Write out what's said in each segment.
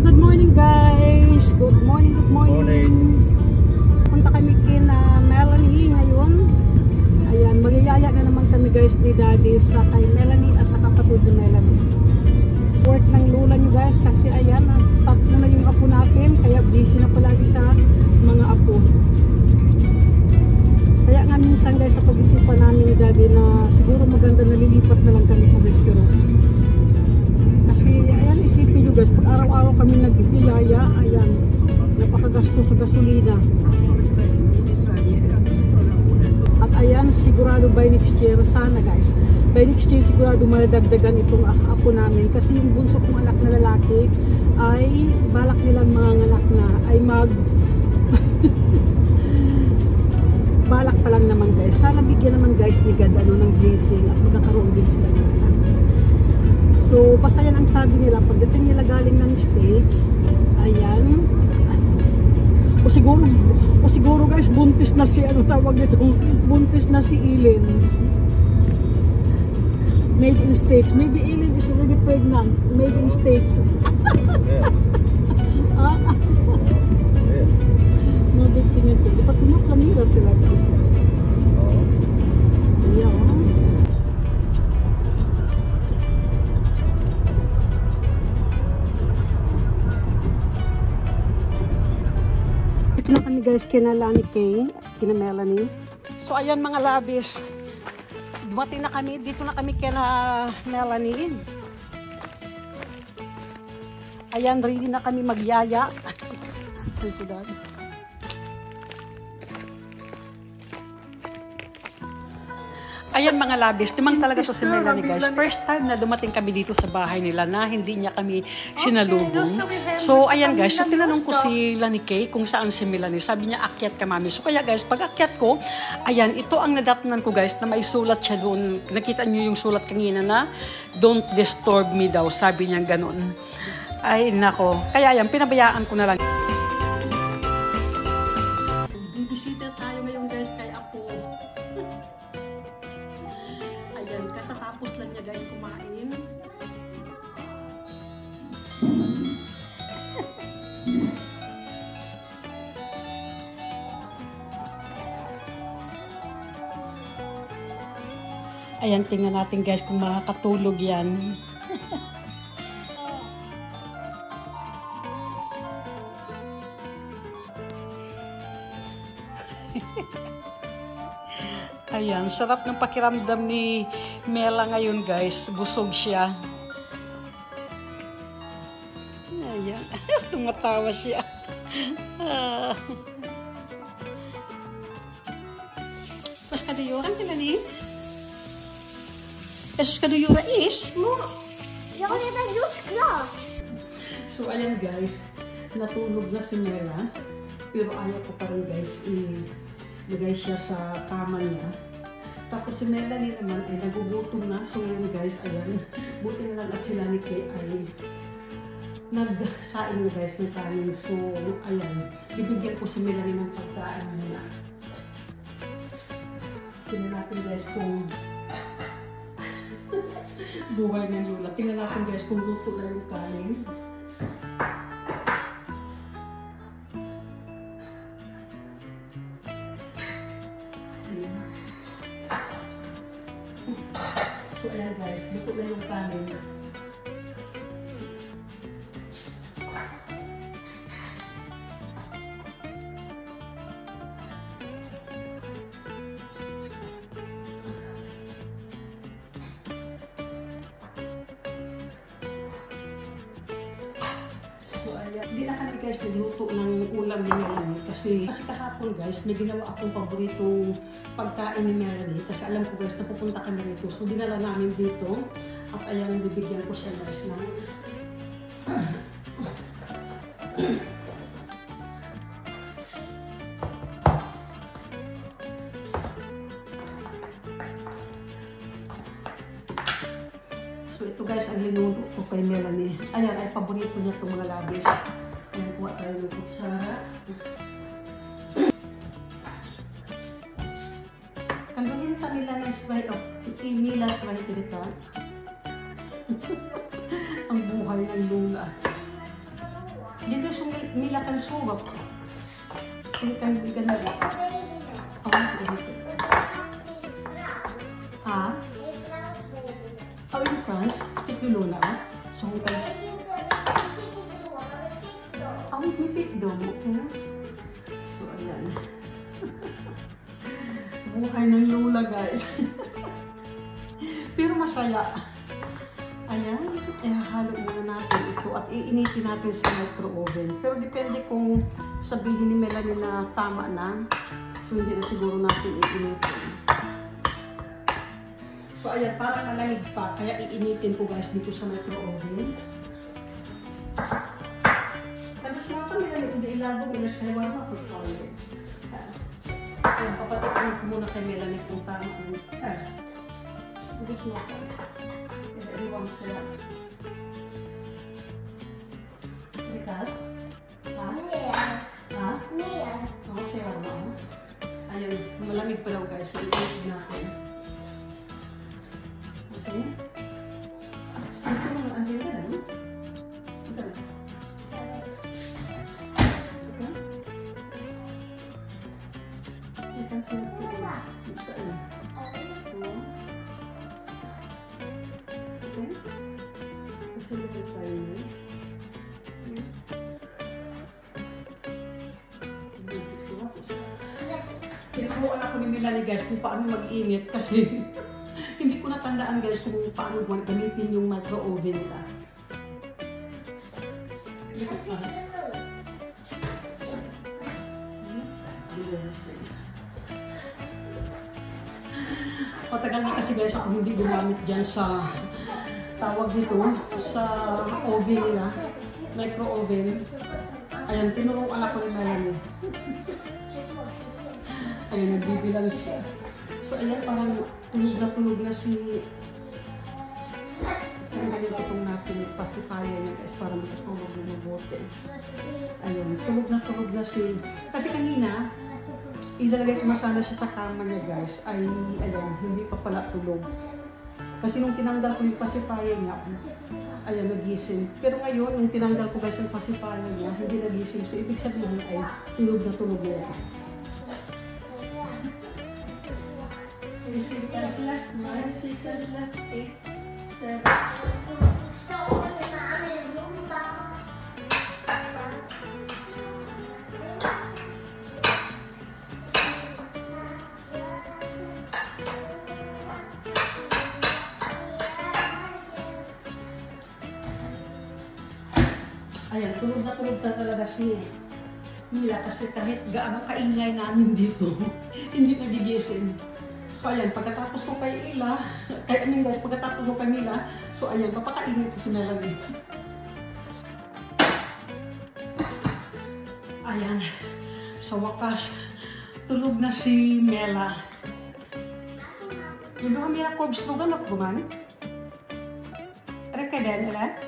good morning guys. Good morning, good morning. Punta kami kina Melanie ngayon. Ayan, magigaya na naman kami guys ni Daddy sa kay Melanie at sa kapatid ni Melanie. Work ng lula nyo guys kasi ayan, tatlo na yung apo natin. Kaya busy na palagi sa mga apo. Kaya nga minsan guys sa pag-isipan namin ni Daddy na siguro maganda na lilipat na lang kami sa restaurant. Kasi ayan, isipin nyo guys, pag araw-araw kami naghihilaya, ayan, napakagasto sa gasolina. At ayan, sigurado by next year, sana guys, by next year sigurado madagdagan itong apo namin. Kasi yung bunso kong anak na lalaki ay balak nilang mga anak na ay balak pa lang naman guys. Sana bigyan naman guys ni God ng blessing at magkakaroon din sila ng anak. So, basta yan ang sabi nila, pagdating nila galing ng States, ayan, o siguro guys, buntis na si, ano tawag nito, buntis na si Eileen. Made in States. Maybe Eileen is already pregnant. Made in States. Tingnan ko. Dapat tumaklamira talaga. Ayan. Ito na kami guys, kina Lani Kay, kina Melanie. So ayan mga labis. Dumating na kami, dito na kami kina Melanie. Ayan, ready na kami magyaya. Ayan mga labis, timang talaga to si Melanie guys. First time na dumating kami dito sa bahay nila na hindi niya kami sinalubong. So ayan guys, so tinanong ko si Lani Kay kung saan si Melanie. Sabi niya, akyat ka mami. So kaya guys, pag akyat ko, ayan, ito ang nadatnan ko guys na may sulat siya doon. Nakita niyo yung sulat kanina na don't disturb me daw. Sabi niya ganun. Ay nako, kaya yan, pinabayaan ko na lang. Bibisita tayo ngayon guys kay Apo. Ayan, katatapos lang niya guys kumain. Ayan, tingnan natin guys kung makakatulog yan. Ayan, sarap ng pakiramdam ni Mela ngayon guys. Busog siya. Ayan, tumatawa siya. Mas kaduyuran ka na ni? Esos kaduyuran is? Mo, jag har redan gjort klart. So ayan guys, natulog na si Mela. Pero ayaw ko pa rin guys ilagay siya sa kama niya. Tapos si Melanie naman ay nagugutom na. So yun guys, ayan, buti na lang at sila ni Kay ay nagsain na guys ng kanin. So ayan, bibigyan ko si Melanie ng pagkain nila. Tingnan natin guys kung buhay ng Lola. Tingnan natin guys kung luto na yung kanin. So ayan guys, dito na yung kanin. So ayan, hindi na kami guys nagluto ng ulam ni Melanie kasi kahapon guys, may ginawa akong paboritong pagkain ni Melanie kasi alam ko guys, napupunta kami rito. So dinala namin dito at ayan, bibigyan ko siya guys ng so ito guys, ang linuto ko kay Melanie. Ayan, ay paborito niya itong mga labis. Ayan, kuha tayo ng kutsara. Kanduhin sa nila ng spray of Mila spray dito. Ang buhay ng Lola. Mila can show up. So you can be gonna get. Oh, ah? Oh, in France? Fit yung lola, ah? So, guys. Oh, may fit daw. Okay. So, ayan. Buhay ng lola, guys. Pero masaya. Ayan. Ihahalo muna natin ito at iinitin natin sa micro-oven. Pero depende kung sabihin ni Melanie na tama na. So, hindi na siguro natin iinitin. So, ayan, parang malamig pa. Kaya iinitin ko, guys, dito sa micro-oven. Tapos mga Melanie, hindi ilabog na siya. Wala po ito. Ayan, papatikin ko muna kay Melanie kung tama. Tapos mo ako. Iwan mo sila. Rikat? Ha? Ha? Oo, siya mo. Ayan, malamig pa daw, guys. So, iinitin natin. Okay? Ito naman ang ganda, no? Ito na. Ito siya. Ito na. Okay? Kasi ito tayo na. Kinukuhaan ako ni Melanie, guys, kung paano mag-init kasi hindi ko natandaan, guys, kung paano gamitin yung micro-oven nila. Matagal na kasi, guys, ako hindi gumamit dyan sa tawag dito, sa oven nila, micro-oven. Ayan, tinuruan ako ni Melanie. Ayan, nagbibilang siya. So, ayan, parang tulog na si... Ang ganito itong natin pacifier niya, guys, para matutulog yung mabuti. Ayan, tulog na si... Kasi kanina, ilalagay ko masana siya sa kama niya, guys, ay, ayan, hindi pa pala tulog. Kasi nung tinanggal ko yung pacifier niya, ayan, nagising. Pero ngayon, nung tinanggal ko, guys, yung pacifier niya, hindi nagising. So, ibig sabihin ay tulog na niya. 3 seconds left, 9 seconds left, 8, 7. Ayan, tulog na talaga si Mila kasi kahit gaano kaingay namin dito, hindi nagigising. So ayan, pagkatapos ko kay Ila, pagkatapos ko kay Mila, so ayan, papakainin ko si Melanie. Ayan, sa wakas, tulog na si Mela. Yung mga Mila Corbs ko ganap guman? Reka din, Ila?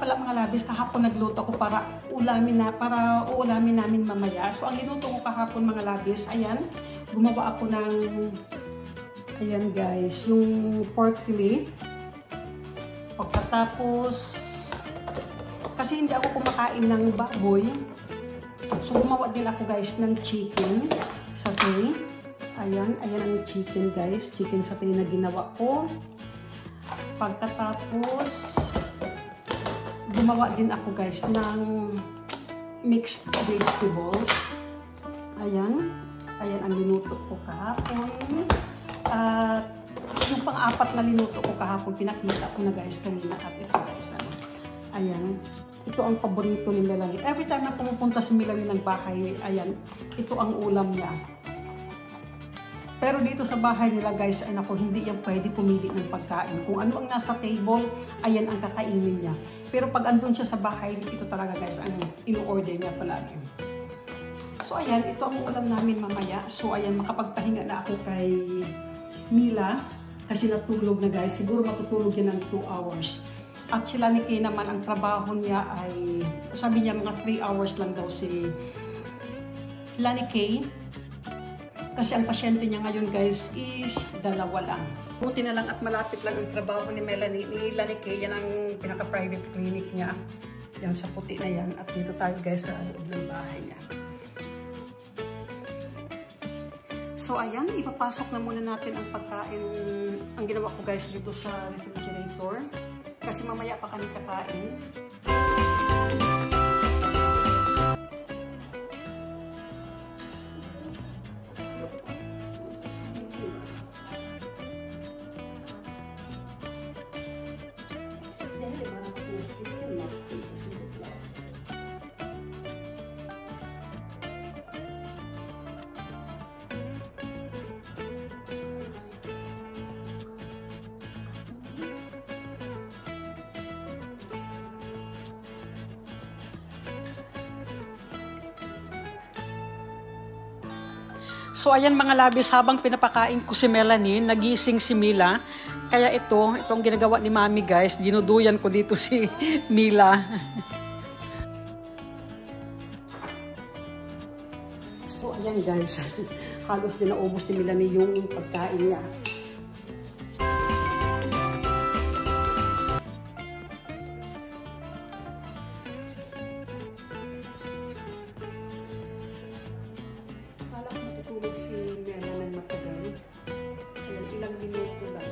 Pala mga labis, kahapon nagluto ko para uulamin namin mamaya. So ang niluto ko kahapon mga labis, ayan, gumawa ako ng, ayan guys, yung pork fillet. Pagkatapos, kasi hindi ako kumakain ng baboy, so gumawa din ako guys ng chicken satay. Ayan ang chicken guys, chicken satay na ginawa ko. Pagkatapos, gumawa din ako guys ng mixed vegetables. Ayan ang linuto ko kahapon. At yung pang-apat na linuto ko kahapon, pinakita ko na guys kanina. At ito guys, ayan, ito ang paborito ni Melanie. Every time na pumupunta si Melanie ng bahay, ayan, ito ang ulam niya. Pero dito sa bahay nila guys, ay naku, hindi yan pwede pumili ng pagkain. Kung ano ang nasa table, ayan ang kakainin niya. Pero pag andun siya sa bahay, ito talaga guys ang ino-order niya palagi. So ayan, ito ang ulam namin mamaya. So ayan, makapagpahinga na ako kay Mila. Kasi natulog na guys. Siguro matutulog yan ng 2 hours. At sila ni Kay naman, ang trabaho niya ay, sabi niya mga 3 hours lang daw si Lani Kay. Kasi ang pasyente niya ngayon guys is 2 lang. Buti na lang at malapit lang ang trabaho ni Melanie. Ni Lani Kay, yan ang pinaka-private clinic niya. Yan sa puti na yan. At dito tayo guys sa loob ng bahay niya. So ayan, ipapasok na muna natin ang pagkain. Ang ginawa ko guys dito sa refrigerator. Kasi mamaya pa kami kakain. So ayan mga labis, habang pinapakain ko si Melanie, nagising si Mila. Kaya itong ginagawa ni Mami guys, dinuduyan ko dito si Mila. So ayan guys, halos din naubos ni Melanie yung pagkain niya. Tulog si Mela ng matagal. Ayan, ilang minuto lang.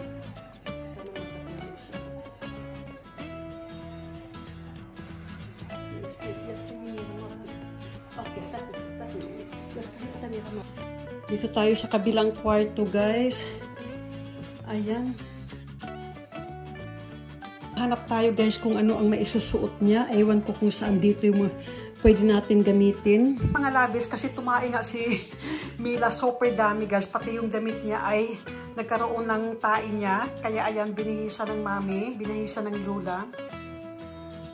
Sana matutulog siya. Dito tayo sa kabilang kwarto guys. Ayan. Hanap tayo guys kung ano ang maisusuot niya. Ewan ko kung saan dito yung pwede natin gamitin. Mga labis, kasi tumae nga si Mila, super dami guys. Pati yung damit niya ay nagkaroon ng tae niya. Kaya ayan, binihisa ng mami, binihisa ng lula.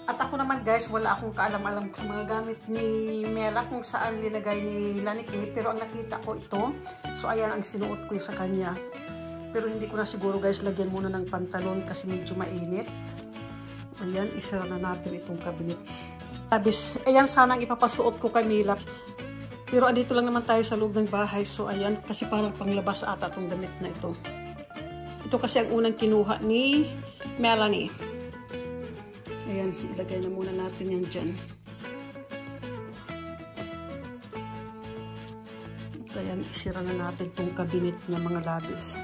At ako naman guys, wala akong kaalam-alam sa mga gamit ni Mela kung saan linagay ni Lani Kay. Pero ang nakita ko ito. So ayan ang sinuot ko sa kanya. Pero hindi ko na siguro guys lagyan muna ng pantalon kasi medyo mainit. Ayan, isara na natin itong cabinet. Ayan, sana ang ipapasuot ko kay Mila. Pero andito lang naman tayo sa loob ng bahay. So ayan, kasi parang panglabas ata itong damit na ito. Ito kasi ang unang kinuha ni Melanie. Ayan, ilagay na muna natin yan dyan. Ayan, isira na natin itong cabinet niya mga labis.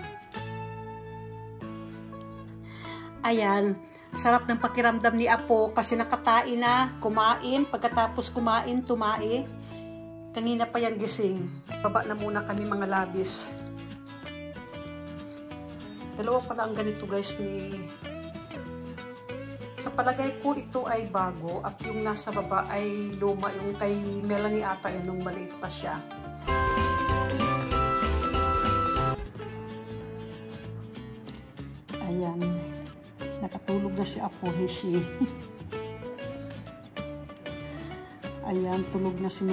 Ayan. Sarap ng pakiramdam ni Apo kasi nakatain na, kumain, pagkatapos kumain, tumae. Kanina pa yan gising. Baba na muna kami mga labis. Dalawa pala ang ganito guys ni... Sa palagay ko ito ay bago at yung nasa baba ay luma, yung kay Melanie ata yan nung maliit pa siya. Ayan. Nakatulog na si Apo Heshi. Ayan, tulog na si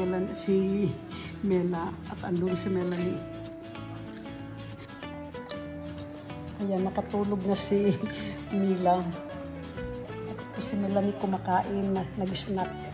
Mela at andun si Melanie. Ayan, nakatulog na si Mila. At si Melanie kumakain, nag-snack.